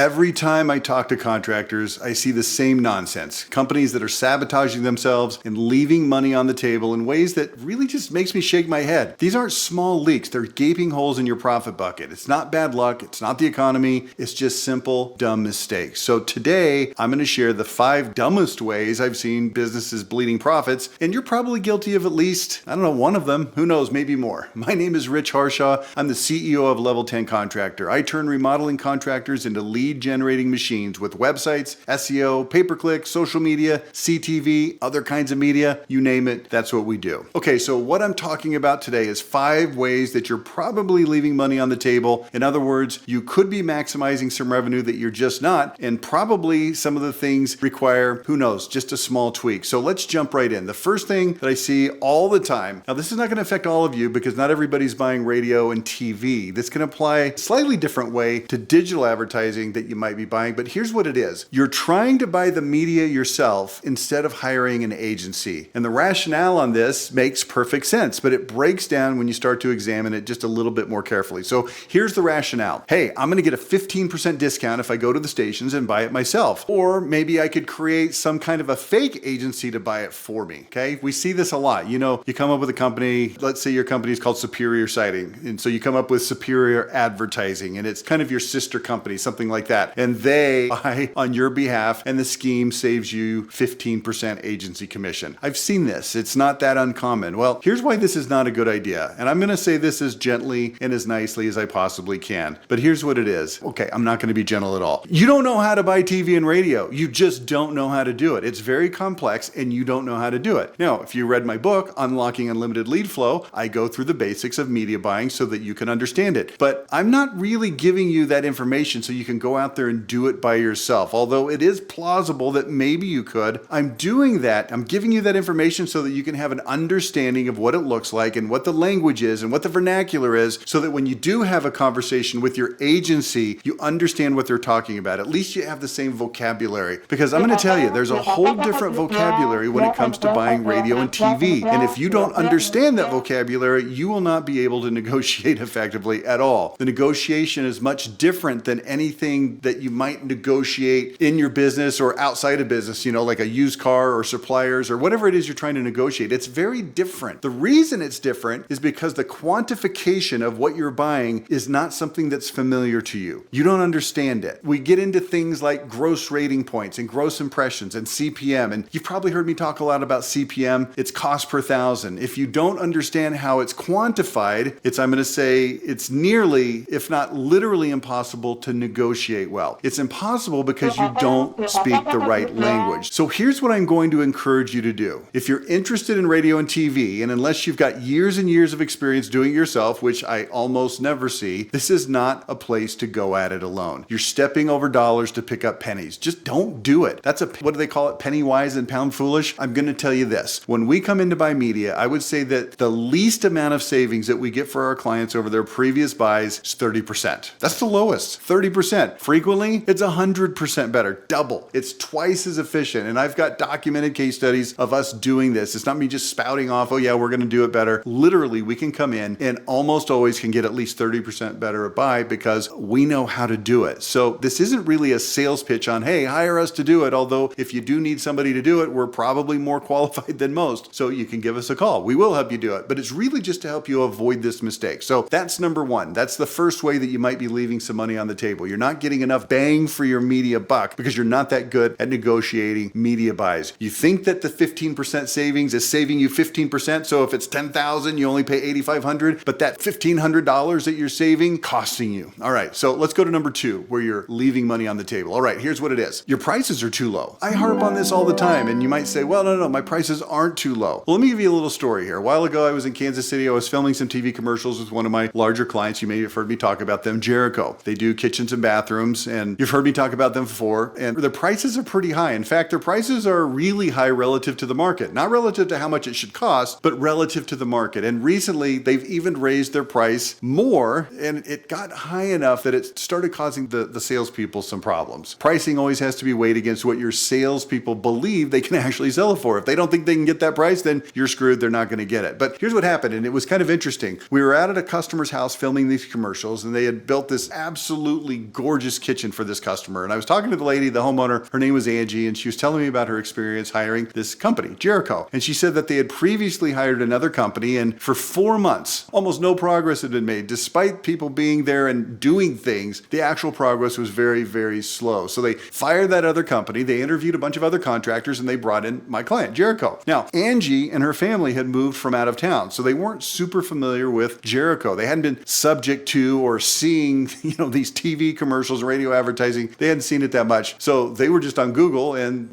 Every time I talk to contractors, I see the same nonsense. Companies that are sabotaging themselves and leaving money on the table in ways that really just makes me shake my head. These aren't small leaks. They're gaping holes in your profit bucket. It's not bad luck. It's not the economy. It's just simple, dumb mistakes. So today, I'm going to share the 5 dumbest ways I've seen businesses bleeding profits, and you're probably guilty of at least, I don't know, one of them. Who knows, maybe more. My name is Rich Harshaw. I'm the CEO of Level 10 Contractor. I turn remodeling contractors into lead generating machines with websites, SEO, pay-per-click, social media, CTV, other kinds of media, you name it, that's what we do. Okay, so what I'm talking about today is 5 ways that you're probably leaving money on the table. In other words, you could be maximizing some revenue that you're just not, and probably some of the things require, who knows, just a small tweak. So let's jump right in. The first thing that I see all the time, now this is not going to affect all of you because not everybody's buying radio and TV. This can apply a slightly different way to digital advertising that you might be buying, but here's what it is. You're trying to buy the media yourself instead of hiring an agency. And the rationale on this makes perfect sense, but it breaks down when you start to examine it just a little bit more carefully. So here's the rationale. Hey, I'm going to get a 15% discount if I go to the stations and buy it myself. Or maybe I could create some kind of a fake agency to buy it for me. Okay. We see this a lot. You know, you come up with a company, let's say your company is called Superior Sighting. And so you come up with Superior Advertising and it's kind of your sister company, something like that. And they buy on your behalf and the scheme saves you 15% agency commission. I've seen this. It's not that uncommon. Well, here's why this is not a good idea. And I'm going to say this as gently and as nicely as I possibly can. But here's what it is. Okay, I'm not going to be gentle at all. You don't know how to buy TV and radio. You just don't know how to do it. It's very complex and you don't know how to do it. Now, if you read my book, Unlocking Unlimited Lead Flow, I go through the basics of media buying so that you can understand it. But I'm not really giving you that information so you can go out there and do it by yourself. Although it is plausible that maybe you could. I'm doing that. I'm giving you that information so that you can have an understanding of what it looks like and what the language is and what the vernacular is so that when you do have a conversation with your agency, you understand what they're talking about. At least you have the same vocabulary. Because I'm going to tell you, there's a whole different vocabulary when it comes to buying radio and TV. And if you don't understand that vocabulary, you will not be able to negotiate effectively at all. The negotiation is much different than anything that you might negotiate in your business or outside of business, you know, like a used car or suppliers or whatever it is you're trying to negotiate. It's very different. The reason it's different is because the quantification of what you're buying is not something that's familiar to you. You don't understand it. We get into things like gross rating points and gross impressions and CPM. And you've probably heard me talk a lot about CPM. It's cost per thousand. If you don't understand how it's quantified, I'm going to say it's nearly, if not literally impossible to negotiate well. It's impossible because you don't speak the right language. So here's what I'm going to encourage you to do. If you're interested in radio and TV, and unless you've got years and years of experience doing it yourself, which I almost never see, this is not a place to go at it alone. You're stepping over dollars to pick up pennies. Just don't do it. That's what do they call it? Penny wise and pound foolish. I'm going to tell you this. When we come in to buy media, I would say that the least amount of savings that we get for our clients over their previous buys is 30%. That's the lowest, 30%. Frequently, it's 100% better, double. It's twice as efficient. And I've got documented case studies of us doing this. It's not me just spouting off, oh yeah, we're going to do it better. Literally, we can come in and almost always can get at least 30% better at buy because we know how to do it. So this isn't really a sales pitch on, hey, hire us to do it. Although if you do need somebody to do it, we're probably more qualified than most. So you can give us a call. We will help you do it. But it's really just to help you avoid this mistake. So that's number one. That's the first way that you might be leaving some money on the table. You're not getting enough bang for your media buck because you're not that good at negotiating media buys. You think that the 15% savings is saving you 15%. So if it's $10,000, you only pay $8,500, but that $1,500 that you're saving costing you. All right. So let's go to number 2, where you're leaving money on the table. All right. Here's what it is. Your prices are too low. I harp on this all the time. And you might say, well, no, my prices aren't too low. Well, let me give you a little story here. A while ago, I was in Kansas City. I was filming some TV commercials with one of my larger clients. You may have heard me talk about them, Jericho. They do kitchens and bathrooms, and you've heard me talk about them before. And their prices are pretty high. In fact, their prices are really high relative to the market. Not relative to how much it should cost, but relative to the market. And recently, they've even raised their price more, and it got high enough that it started causing the salespeople some problems. Pricing always has to be weighed against what your salespeople believe they can actually sell it for. If they don't think they can get that price, then you're screwed. They're not going to get it. But here's what happened, and it was kind of interesting. We were out at a customer's house filming these commercials, and they had built this absolutely gorgeous gorgeous kitchen for this customer. And I was talking to the lady, the homeowner, her name was Angie, and she was telling me about her experience hiring this company, Jericho. And she said that they had previously hired another company, and for 4 months, almost no progress had been made. Despite people being there and doing things, the actual progress was very, very slow. So they fired that other company, they interviewed a bunch of other contractors, and they brought in my client, Jericho. Now, Angie and her family had moved from out of town, so they weren't super familiar with Jericho. They hadn't been subject to or seeing, these TV commercials, radio advertising. They hadn't seen it that much. So they were just on Google and,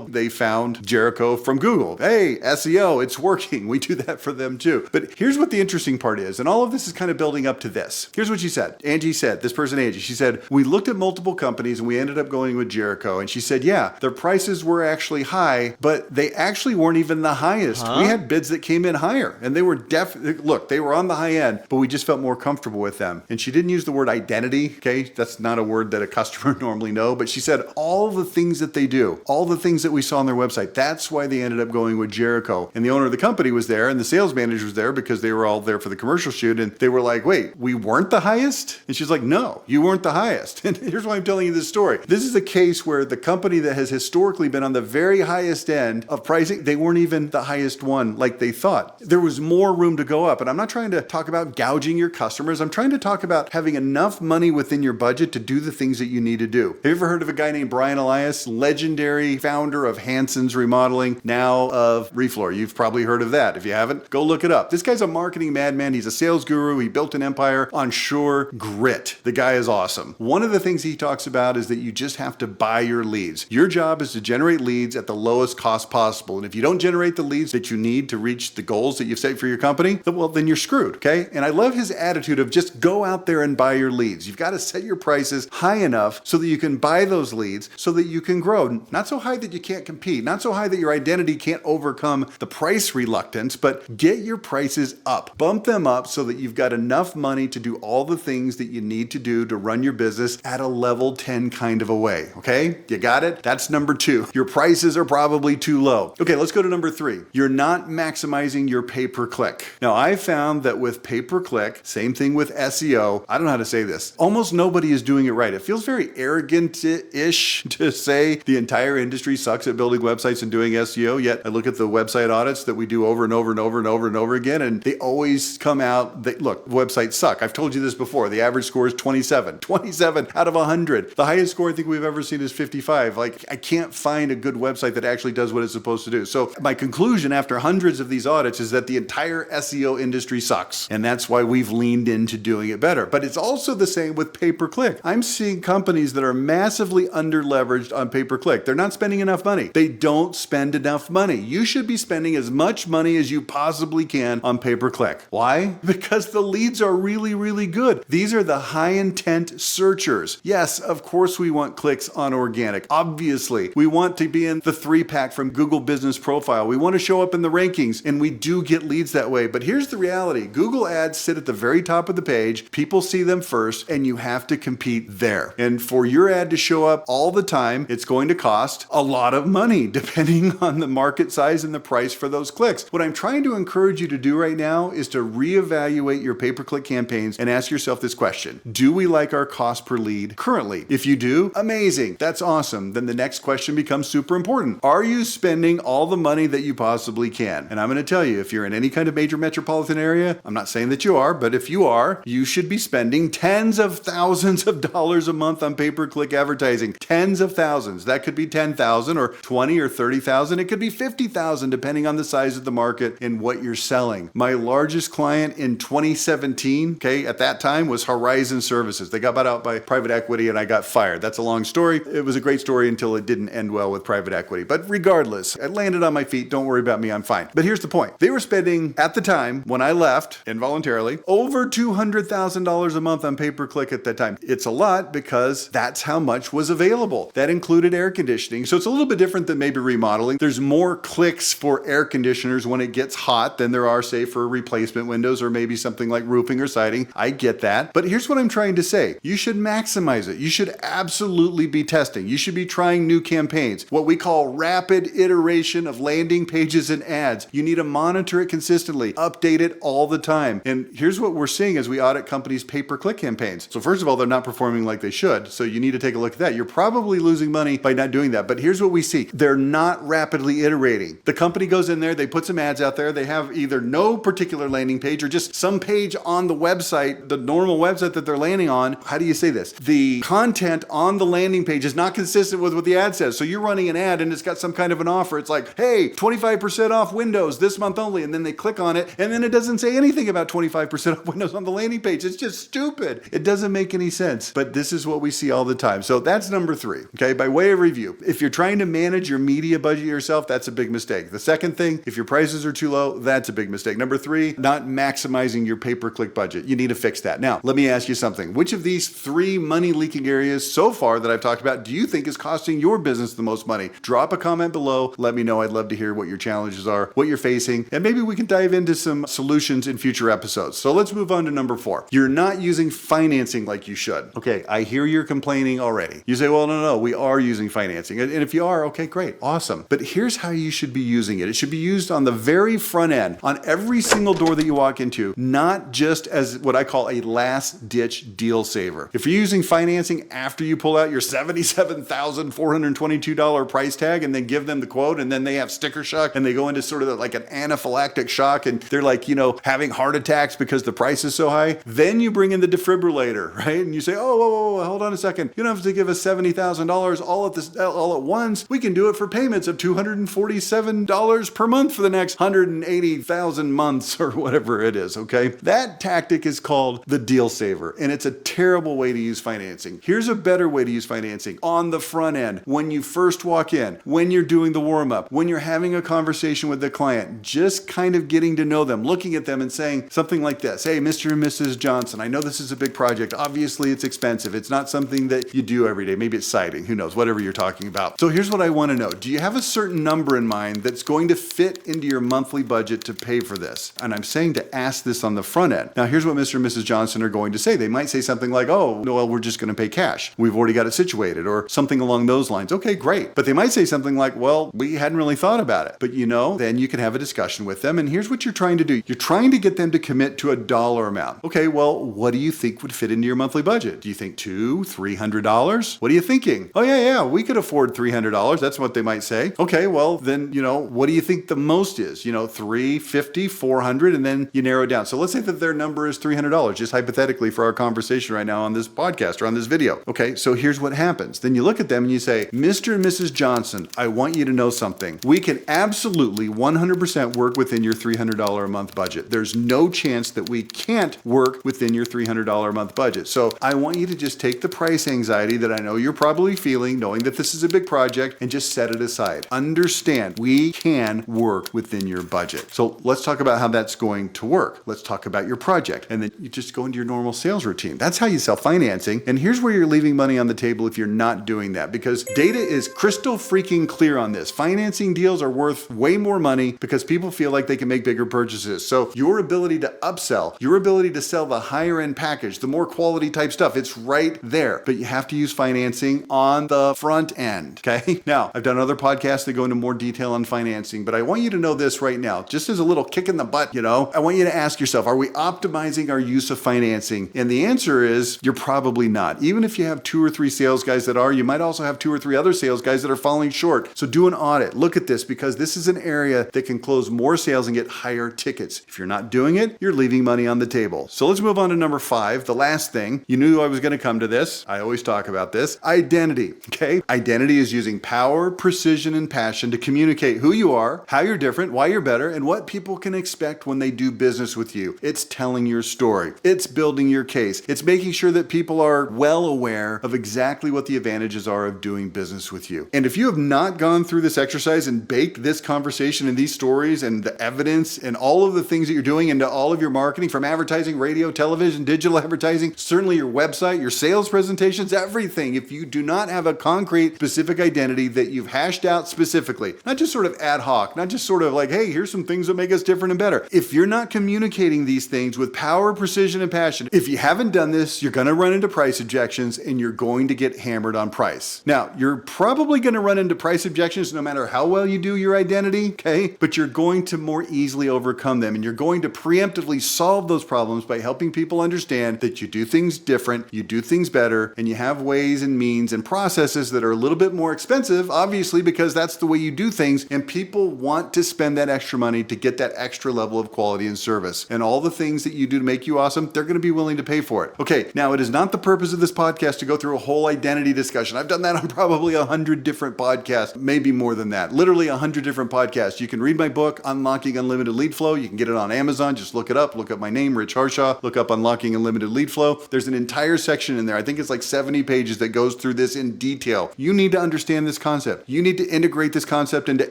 they found Jericho from Google. Hey, SEO, it's working. We do that for them too. But here's what the interesting part is, and all of this is kind of building up to this. Here's what she said. Angie said, she said, we looked at multiple companies and we ended up going with Jericho. And she said, yeah, their prices were actually high, but they actually weren't even the highest. We had bids that came in higher, and they were they were on the high end, but we just felt more comfortable with them. And she didn't use the word identity. Okay. That's not a word that a customer normally know, but she said all the things that they do, all the things that we saw on their website. That's why they ended up going with Jericho. And the owner of the company was there and the sales manager was there because they were all there for the commercial shoot. And they were like, wait, we weren't the highest? And she's like, no, you weren't the highest. And here's why I'm telling you this story. This is a case where the company that has historically been on the very highest end of pricing, they weren't even the highest one like they thought. There was more room to go up. And I'm not trying to talk about gouging your customers. I'm trying to talk about having enough money within your budget to do the things that you need to do. Have you ever heard of a guy named Brian Elias, legendary founder of Hanson's Remodeling, now of Refloor? You've probably heard of that. If you haven't, go look it up. This guy's a marketing madman. He's a sales guru. He built an empire on sheer grit. The guy is awesome. One of the things he talks about is that you just have to buy your leads. Your job is to generate leads at the lowest cost possible. And if you don't generate the leads that you need to reach the goals that you've set for your company, well, then you're screwed, okay? And I love his attitude of just go out there and buy your leads. You've got to set your prices high enough so that you can buy those leads so that you can grow. Not so high that you can't compete, not so high that your identity can't overcome the price reluctance, but get your prices up. Bump them up so that you've got enough money to do all the things that you need to do to run your business at a level 10 kind of a way, okay? You got it? That's number 2. Your prices are probably too low. Okay, let's go to number 3. You're not maximizing your pay-per-click. Now, I found that with pay-per-click, same thing with SEO, I don't know how to say this, almost nobody is doing it right. It feels very arrogant-ish to say the entire industry sucks at building websites and doing SEO, yet I look at the website audits that we do over and over and over and over and over again, and they always come out, look, websites suck. I've told you this before. The average score is 27. 27 out of 100. The highest score I think we've ever seen is 55. Like, I can't find a good website that actually does what it's supposed to do. So my conclusion after hundreds of these audits is that the entire SEO industry sucks. And that's why we've leaned into doing it better. But it's also the same with pay-per-click. I'm seeing companies that are massively under-leveraged on pay-per-click. They're not spending enough money. They don't spend enough money. You should be spending as much money as you possibly can on pay-per-click. Why? Because the leads are really, really good. These are the high-intent searchers. Yes, of course we want clicks on organic. Obviously, we want to be in the 3-pack from Google Business Profile. We want to show up in the rankings, and we do get leads that way. But here's the reality. Google ads sit at the very top of the page. People see them first, and you have to compete there. And for your ad to show up all the time, it's going to cost a lot of money, depending on the market size and the price for those clicks. What I'm trying to encourage you to do right now is to reevaluate your pay-per-click campaigns and ask yourself this question. Do we like our cost per lead currently? If you do, amazing. That's awesome. Then the next question becomes super important. Are you spending all the money that you possibly can? And I'm going to tell you, if you're in any kind of major metropolitan area, I'm not saying that you are, but if you are, you should be spending tens of thousands of dollars a month on pay-per-click advertising. Tens of thousands. That could be 10,000 or 20 or 30,000. It could be 50,000 depending on the size of the market and what you're selling. My largest client in 2017, at that time was Horizon Services. They got bought out by private equity and I got fired. That's a long story. It was a great story until it didn't end well with private equity. But regardless, I landed on my feet. Don't worry about me. I'm fine. But here's the point. They were spending, at the time, when I left involuntarily, over $200,000 a month on pay-per-click at that time. It's a lot because that's how much was available. That included air conditioning. So it's a little bit different than maybe remodeling. There's more clicks for air conditioners when it gets hot than there are, say, for replacement windows or maybe something like roofing or siding. I get that. But here's what I'm trying to say. You should maximize it. You should absolutely be testing. You should be trying new campaigns, what we call rapid iteration of landing pages and ads. You need to monitor it consistently, update it all the time. And here's what we're seeing as we audit companies' pay-per-click campaigns. So first of all, they're not performing performing like they should. So you need to take a look at that. You're probably losing money by not doing that. But here's what we see. They're not rapidly iterating. The company goes in there, they put some ads out there, they have either no particular landing page or just some page on the website, the normal website that they're landing on. How do you say this? The content on the landing page is not consistent with what the ad says. So you're running an ad and it's got some kind of an offer. It's like, hey, 25% off Windows this month only. And then they click on it and then it doesn't say anything about 25% off Windows on the landing page. It's just stupid. It doesn't make any sense. But this is what we see all the time. So that's number 3. Okay. By way of review, if you're trying to manage your media budget yourself, that's a big mistake. The second thing, if your prices are too low, that's a big mistake. Number 3, not maximizing your pay-per-click budget. You need to fix that. Now, let me ask you something. Which of these 3 money leaking areas so far that I've talked about do you think is costing your business the most money? Drop a comment below. Let me know. I'd love to hear what your challenges are, what you're facing, and maybe we can dive into some solutions in future episodes. So let's move on to number 4. You're not using financing like you should. Okay, I hear you're complaining already. You say, well, no, we are using financing. And if you are, okay, great, awesome. But here's how you should be using it. It should be used on the very front end, on every single door that you walk into, not just as what I call a last ditch deal saver. If you're using financing after you pull out your $77,422 price tag and then give them the quote and then they have sticker shock and they go into sort of like an anaphylactic shock and they're like, having heart attacks because the price is so high, then you bring in the defibrillator, right? And you say, oh, whoa, hold on a second. You don't have to give us $70,000 all at once. We can do it for payments of $247 per month for the next 180,000 months or whatever it is, okay? That tactic is called the deal saver, and it's a terrible way to use financing. Here's a better way to use financing on the front end. When you first walk in, when you're doing the warm-up, when you're having a conversation with the client, just kind of getting to know them, looking at them and saying something like this. Hey, Mr. and Mrs. Johnson, I know this is a big project. Obviously, it's expensive. It's not something that you do every day. Maybe it's siding. Who knows? Whatever you're talking about. So here's what I want to know. Do you have a certain number in mind that's going to fit into your monthly budget to pay for this? And I'm saying to ask this on the front end. Now, here's what Mr. and Mrs. Johnson are going to say. They might say something like, oh, no, well, we're just going to pay cash. We've already got it situated, or something along those lines. Okay, great. But they might say something like, well, we hadn't really thought about it. But then you can have a discussion with them. And here's what you're trying to do. You're trying to get them to commit to a dollar amount. Okay, well, what do you think would fit into your monthly budget? Do you think $200, $300? What are you thinking? Oh, yeah, we could afford $300. That's what they might say. Okay, well, then, what do you think the most is? $350, $400, and then you narrow it down. So let's say that their number is $300, just hypothetically for our conversation right now on this podcast or on this video. Okay, so here's what happens. Then you look at them and you say, Mr. and Mrs. Johnson, I want you to know something. We can absolutely 100% work within your $300 a month budget. There's no chance that we can't work within your $300 a month budget. So I want you to just take the price anxiety that I know you're probably feeling, knowing that this is a big project, and just set it aside. Understand, we can work within your budget. So let's talk about how that's going to work. Let's talk about your project. And then you just go into your normal sales routine. That's how you sell financing. And here's where you're leaving money on the table if you're not doing that, because data is crystal freaking clear on this. Financing deals are worth way more money because people feel like they can make bigger purchases. So your ability to upsell, your ability to sell the higher end package, the more quality type stuff, it's right there. But you have to use financing on the front end, okay? Now, I've done other podcasts that go into more detail on financing, but I want you to know this right now, just as a little kick in the butt, I want you to ask yourself, are we optimizing our use of financing? And the answer is, you're probably not. Even if you have 2 or 3 sales guys that are, you might also have 2 or 3 other sales guys that are falling short. So do an audit. Look at this, because this is an area that can close more sales and get higher tickets. If you're not doing it, you're leaving money on the table. So let's move on to number 5, the last thing. You knew I was going to come to this. I always talk about this. Identity, okay? Identity is using power, precision, and passion to communicate who you are, how you're different, why you're better, and what people can expect when they do business with you. It's telling your story. It's building your case. It's making sure that people are well aware of exactly what the advantages are of doing business with you. And if you have not gone through this exercise and baked this conversation and these stories and the evidence and all of the things that you're doing into all of your marketing, from advertising, radio, television, digital advertising, certainly your website, your sales presentations, everything, if you do not have a concrete, specific identity that you've hashed out specifically, not just sort of ad hoc, not just sort of like, hey, here's some things that make us different and better. If you're not communicating these things with power, precision, and passion, if you haven't done this, you're going to run into price objections and you're going to get hammered on price. Now, you're probably going to run into price objections no matter how well you do your identity, okay? But you're going to more easily overcome them, and you're going to preemptively solve those problems by helping people understand that you do things different, you do things better, and you have ways and means and processes that are a little bit more expensive, obviously, because that's the way you do things, and people want to spend that extra money to get that extra level of quality and service. And all the things that you do to make you awesome, they're going to be willing to pay for it. Okay, now it is not the purpose of this podcast to go through a whole identity discussion. I've done that on probably 100 different podcasts, maybe more than that, literally 100 different podcasts. You can read my book, Unlocking Unlimited Lead Flow. You can get it on Amazon. Just look it up. Look up my name, Rich Harshaw. Look up Unlocking Unlimited Lead Flow. There's an entire section in there. I think it's like 70 pages that goes through this in detail. You need to understand this concept. You need to integrate this concept into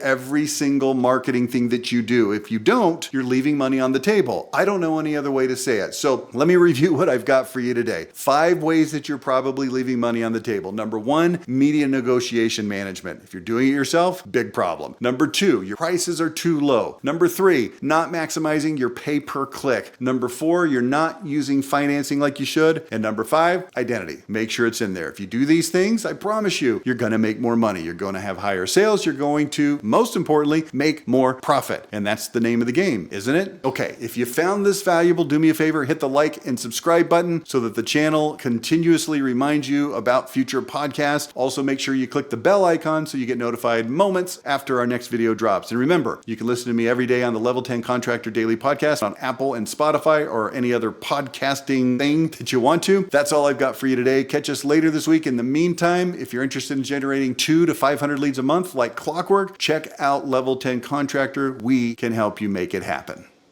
every single marketing thing that you do. If you don't, you're leaving money on the table. I don't know any other way to say it. So let me review what I've got for you today. 5 ways that you're probably leaving money on the table. Number 1, media negotiation management. If you're doing it yourself, big problem. Number 2, your prices are too low. Number 3, not maximizing your pay per click. Number 4, you're not using financing like you should. And number 5, identity. Make sure it's in there. If you do these things, I promise you, you're going to make more money. You're going to have higher sales. You're going to, most importantly, make more profit. And that's the name of the game, isn't it? Okay, if you found this valuable, do me a favor, hit the like and subscribe button so that the channel continuously reminds you about future podcasts. Also, make sure you click the bell icon so you get notified moments after our next video drops. And remember, you can listen to me every day on the Level 10 Contractor Daily Podcast on Apple and Spotify or any other podcasting thing that you want to. That's all I've got for you today. Catch us later this week. In the meantime, if you're interested in generating 200 to 500 leads a month like clockwork, check out Level 10 Contractor. We can help you make it happen.